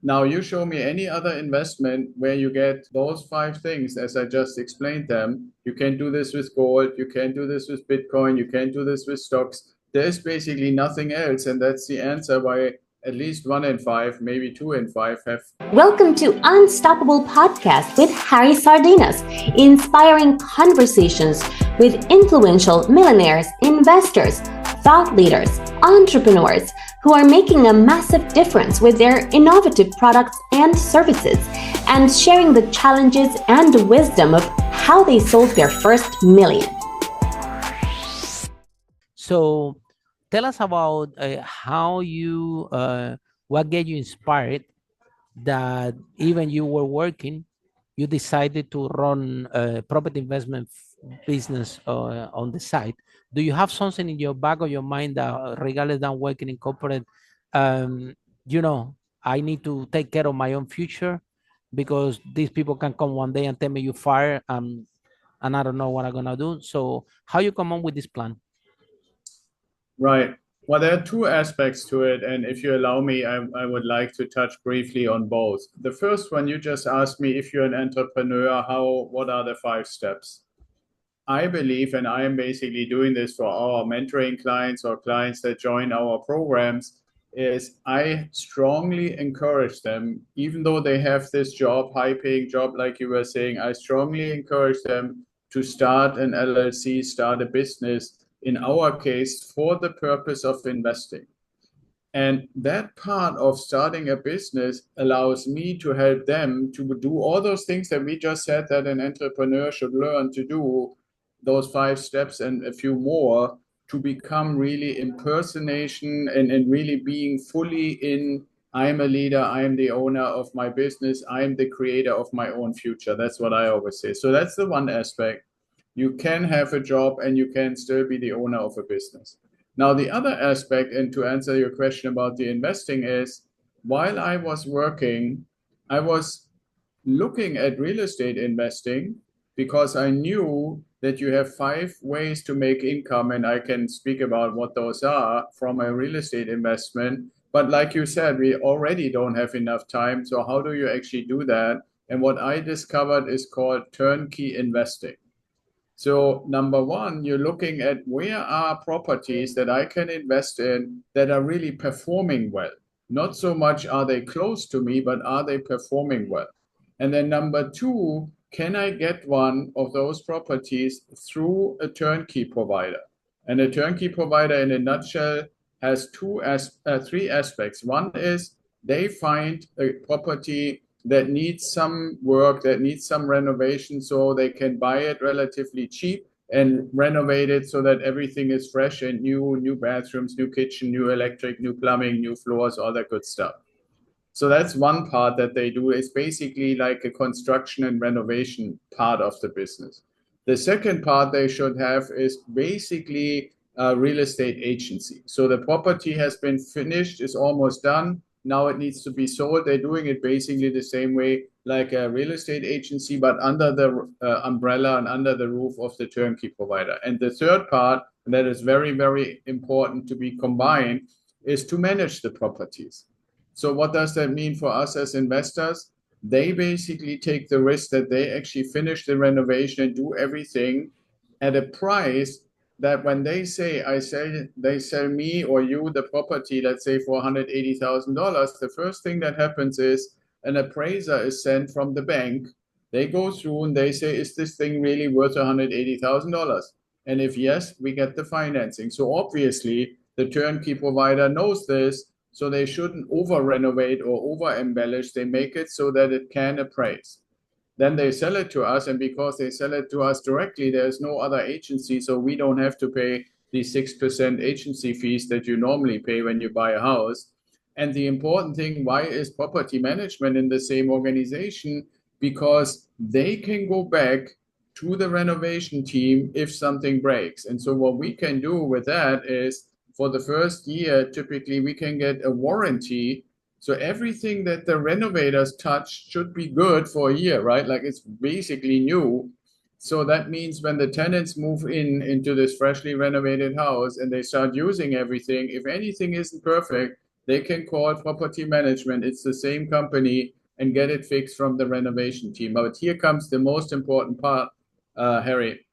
Now you show me any other investment where you get those five things as I just explained them. You can do this with gold, you can do this with Bitcoin, you can do this with stocks. There's basically nothing else, and that's the answer why at least one in five, maybe two in five have. Welcome to Unstoppable Podcast with Harry Sardinas, inspiring conversations with influential millionaires, investors, thought leaders, entrepreneurs who are making a massive difference with their innovative products and services, and sharing the challenges and the wisdom of how they sold their first million. So tell us about how you, what get you inspired that even you were working, you decided to run a property investment business on the side. Do you have something in your back of your mind that regardless than working in corporate, um, you know, I need to take care of my own future because these people can come one day and tell me you fire and I don't know what I'm gonna do. So how you come up with this plan? Right. Well, there are two aspects to it, and if you allow me, I would like to touch briefly on both. The first one, you just asked me if you're an entrepreneur, what are the five steps? I believe, and I am basically doing this for our mentoring clients or clients that join our programs, is I strongly encourage them, even though they have this job, high-paying job, like you were saying, I strongly encourage them to start an LLC, start a business, in our case, for the purpose of investing. And that part of starting a business allows me to help them to do all those things that we just said that an entrepreneur should learn to do, those five steps and a few more, to become really impersonation and really being fully in, I'm a leader, I'm the owner of my business, I'm the creator of my own future. That's what I always say. So that's the one aspect. You can have a job and you can still be the owner of a business. Now, the other aspect, and to answer your question about the investing, is while I was working, I was looking at real estate investing because I knew that you have five ways to make income, and I can speak about what those are from a real estate investment. But like you said, we already don't have enough time. So, how do you actually do that? And what I discovered is called turnkey investing. So number one, you're looking at where are properties that I can invest in that are really performing well. Not so much are they close to me, but are they performing well? And then number two, can I get one of those properties through a turnkey provider? And a turnkey provider, in a nutshell, has three aspects. One is they find a property that needs some work, that needs some renovation, so they can buy it relatively cheap and renovate it so that everything is fresh and new bathrooms, new kitchen, new electric, new plumbing, new floors, all that good stuff. So that's one part that they do. It's basically like a construction and renovation part of the business. The second part they should have is basically a real estate agency. So the property has been finished, is almost done. Now it needs to be sold. They're doing it basically the same way like a real estate agency, but under the umbrella and under the roof of the turnkey provider. And the third part, and that is very, very important to be combined, is to manage the properties. So what does that mean for us as investors? They basically take the risk that they actually finish the renovation and do everything at a price that when they say they sell me or you the property, let's say for $180,000, the first thing that happens is an appraiser is sent from the bank. They go through and they say, is this thing really worth $180,000? And if yes, we get the financing. So obviously the turnkey provider knows this, so they shouldn't over renovate or over embellish. They make it so that it can appraise. Then they sell it to us, and because they sell it to us directly, there's no other agency, so we don't have to pay the 6% agency fees that you normally pay when you buy a house. And the important thing, why is property management in the same organization? Because they can go back to the renovation team if something breaks. And so what we can do with that is, for the first year, typically we can get a warranty. So everything that the renovators touch should be good for a year, right? Like it's basically new. So that means when the tenants move into this freshly renovated house and they start using everything, if anything isn't perfect, they can call property management. It's the same company and get it fixed from the renovation team. But here comes the most important part, Harry.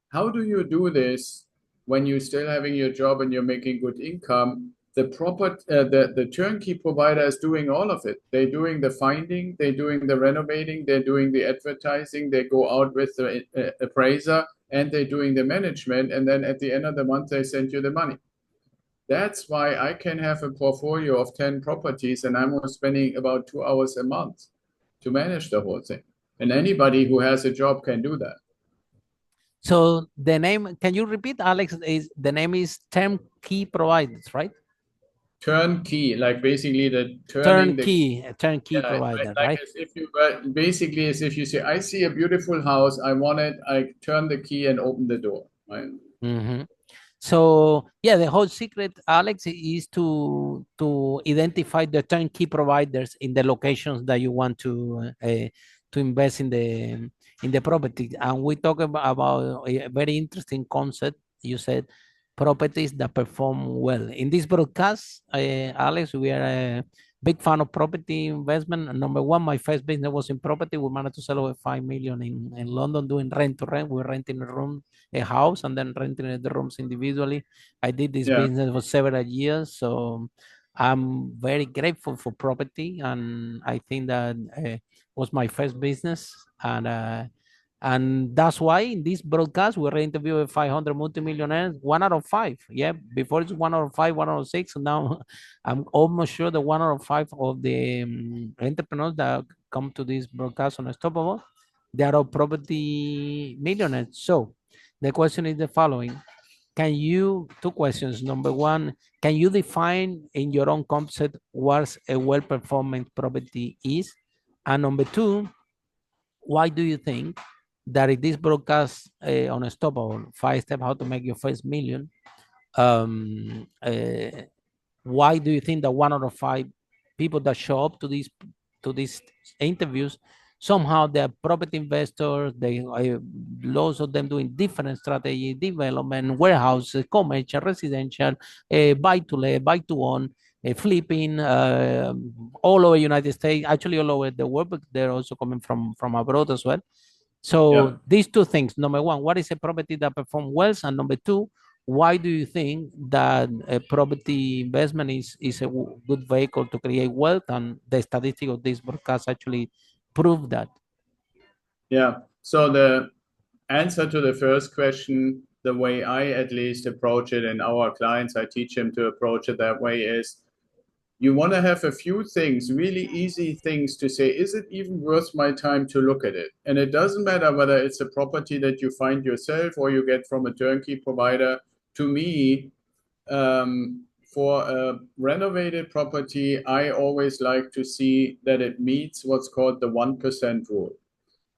How do you do this when you're still having your job and you're making good income? The turnkey provider is doing all of it. They're doing the finding, they're doing the renovating, they're doing the advertising, they go out with the appraiser, and they're doing the management. And then at the end of the month, they send you the money. That's why I can have a portfolio of 10 properties and I'm spending about 2 hours a month to manage the whole thing. And anybody who has a job can do that. So the name, can you repeat, Alex? Is the name is Turnkey Providers, right? Turnkey, like basically the Turnkey yeah, provider, like right? as if you basically as if you say, I see a beautiful house, I want it, I turn the key and open the door. Right? Mm-hmm. So yeah, the whole secret, Alex, is to identify the turnkey providers in the locations that you want to invest in the property. And we talk about a very interesting concept. You said properties that perform well. In this broadcast, Alex, we are a big fan of property investment. Number one, my first business was in property. We managed to sell over 5 million in London doing rent to rent. We're renting a room, a house, and then renting the rooms individually. I did this business for several years, so I'm very grateful for property, and I think that was my first business, and that's why in this broadcast we're interviewing 500 multimillionaires, 1 out of 5. Yeah, before it's 1 out of 5, 1 out of 6. Now I'm almost sure that 1 out of 5 of the entrepreneurs that come to this broadcast on Unstoppable, they are all property millionaires. So the question is the following. Can you, two questions. Number one, can you define in your own concept what a well-performing property is? And number two, why do you think that in this broadcast on Unstoppable, 5 steps how to make your first million, um, uh, why do you think that 1 out of 5 people that show up to these interviews, somehow they're property investors, they lots of them doing different strategy, development, warehouse, commercial, residential, buy to let, buy to own, flipping, all over United States, actually all over the world, but they're also coming from abroad as well. So these two things, number one, what is a property that performs well? And number two, why do you think that a property investment is a good vehicle to create wealth? And the statistic of this broadcast actually prove that. Yeah. So the answer to the first question, the way I at least approach it, and our clients, I teach them to approach it that way, is you want to have a few things, really easy things to say, is it even worth my time to look at it? And it doesn't matter whether it's a property that you find yourself or you get from a turnkey provider. To me, for a renovated property, I always like to see that it meets what's called the 1% rule.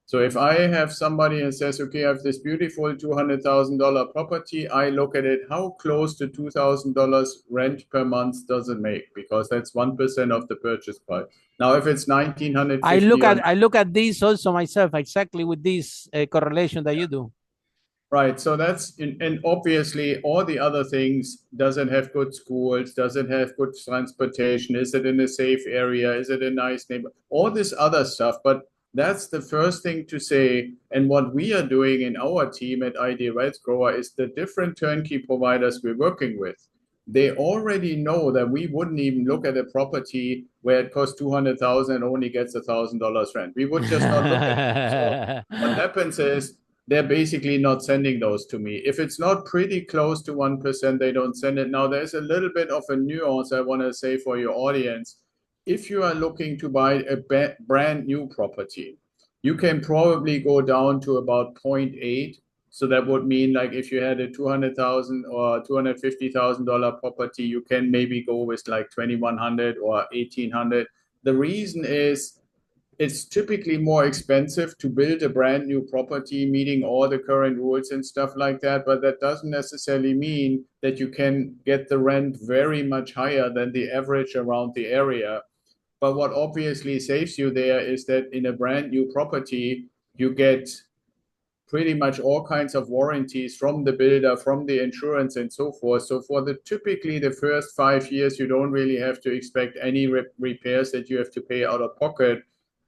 So if I have somebody and says, okay, I have this beautiful $200,000 property, I look at it, how close to $2,000 rent per month does it make? Because that's 1% of the purchase price. Now, if it's 1,950, I look at this also myself, exactly with this correlation that you do. Right. So that's, and obviously all the other things, does it have good schools? Does it have good transportation? Is it in a safe area? Is it a nice neighbor? All this other stuff. But that's the first thing to say. And what we are doing in our team at IdealWealthGrower is the different turnkey providers we're working with. They already know that we wouldn't even look at a property where it costs 200,000 and only gets $1,000 rent. We would just not look at it. So what happens is, they're basically not sending those to me. If it's not pretty close to 1%, they don't send it. Now, there's a little bit of a nuance I want to say for your audience. If you are looking to buy a brand new property, you can probably go down to about 0.8. So that would mean, like, if you had a $200,000 or $250,000 property, you can maybe go with like 2,100 or 1,800. The reason is, it's typically more expensive to build a brand new property, meeting all the current rules and stuff like that. But that doesn't necessarily mean that you can get the rent very much higher than the average around the area. But what obviously saves you there is that in a brand new property, you get pretty much all kinds of warranties from the builder, from the insurance and so forth. So for typically the first 5 years, you don't really have to expect any repairs that you have to pay out of pocket.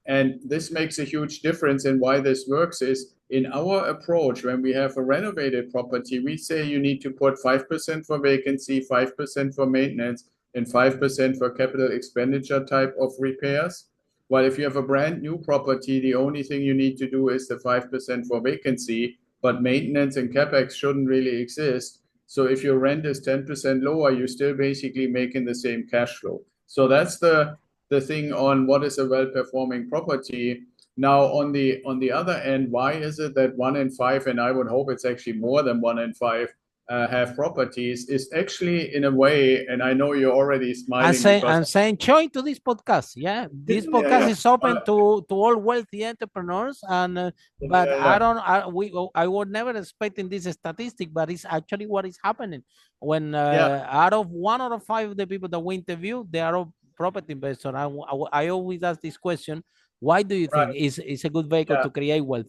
And this makes a huge difference. And why this works is in our approach, when we have a renovated property, we say you need to put 5% for vacancy, 5% for maintenance, and 5% for capital expenditure type of repairs. While if you have a brand new property, the only thing you need to do is the 5% for vacancy, but maintenance and capex shouldn't really exist. So if your rent is 10% lower, you're still basically making the same cash flow. So that's the thing on what is a well-performing property. Now, on the other end, why is it that 1 in 5, and I would hope it's actually more than 1 in 5, have properties, is actually in a way, and I know you're already smiling. I'm saying join to this podcast. Yeah, this podcast is open to all wealthy entrepreneurs, and but I would never expect in this statistic, but it's actually what is happening. When out of 1 out of 5 of the people that we interview, they are all property investors. I always ask this question: why do you think it's a good vehicle to create wealth?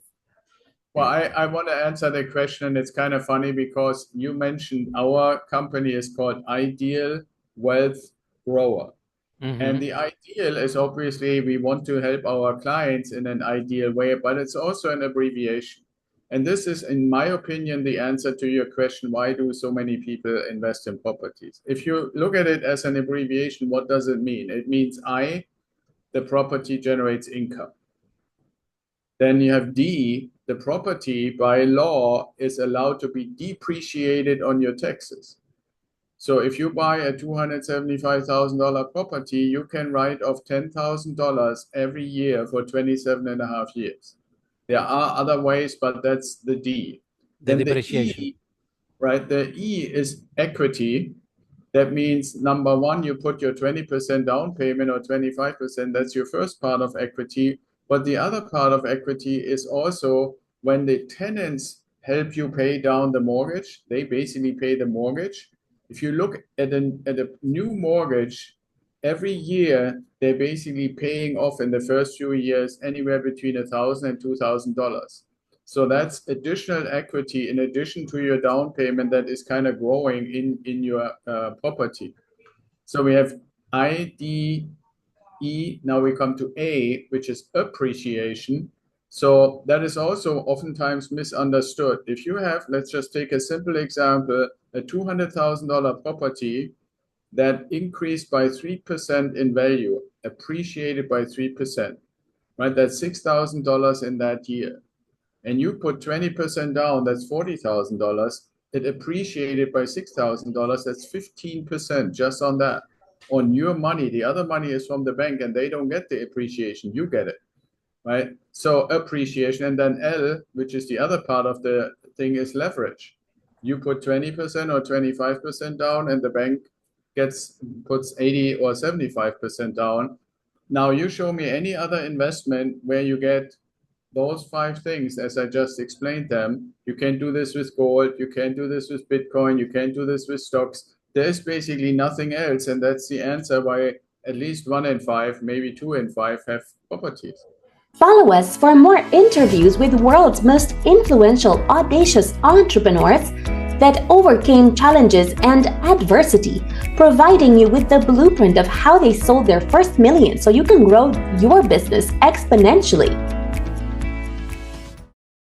Well, I want to answer the question, and it's kind of funny because you mentioned our company is called IdealWealthGrower. Mm-hmm. And the ideal is obviously we want to help our clients in an ideal way, but it's also an abbreviation. And this is, in my opinion, the answer to your question, why do so many people invest in properties? If you look at it as an abbreviation, what does it mean? It means the property generates income. Then you have D, the property by law is allowed to be depreciated on your taxes. So if you buy a $275,000 property, you can write off $10,000 every year for 27.5 years. There are other ways, but that's the D. Then depreciation. The E, right? The E is equity. That means, number one, you put your 20% down payment or 25%. That's your first part of equity. But the other part of equity is also when the tenants help you pay down the mortgage, they basically pay the mortgage. If you look at a new mortgage, every year they're basically paying off in the first few years anywhere between $1,000 and $2,000. So that's additional equity in addition to your down payment that is kind of growing in your property. So we have I, D, E, now we come to A, which is appreciation. So that is also oftentimes misunderstood. If you have, let's just take a simple example, a $200,000 property that increased by 3% in value, appreciated by 3%, right? That's $6,000 in that year. And you put 20% down, that's $40,000. It appreciated by $6,000, that's 15% just on that. On your money, the other money is from the bank and they don't get the appreciation, you get it, right? So appreciation, and then L, which is the other part of the thing, is leverage. You put 20% or 25% down and the bank puts 80 or 75% down. Now you show me any other investment where you get those 5 things as I just explained them. You can do this with gold, you can do this with Bitcoin, you can do this with stocks. There's basically nothing else, and that's the answer why at least 1 in 5, maybe 2 in 5 have properties. Follow us for more interviews with world's most influential, audacious entrepreneurs that overcame challenges and adversity, providing you with the blueprint of how they sold their first million so you can grow your business exponentially.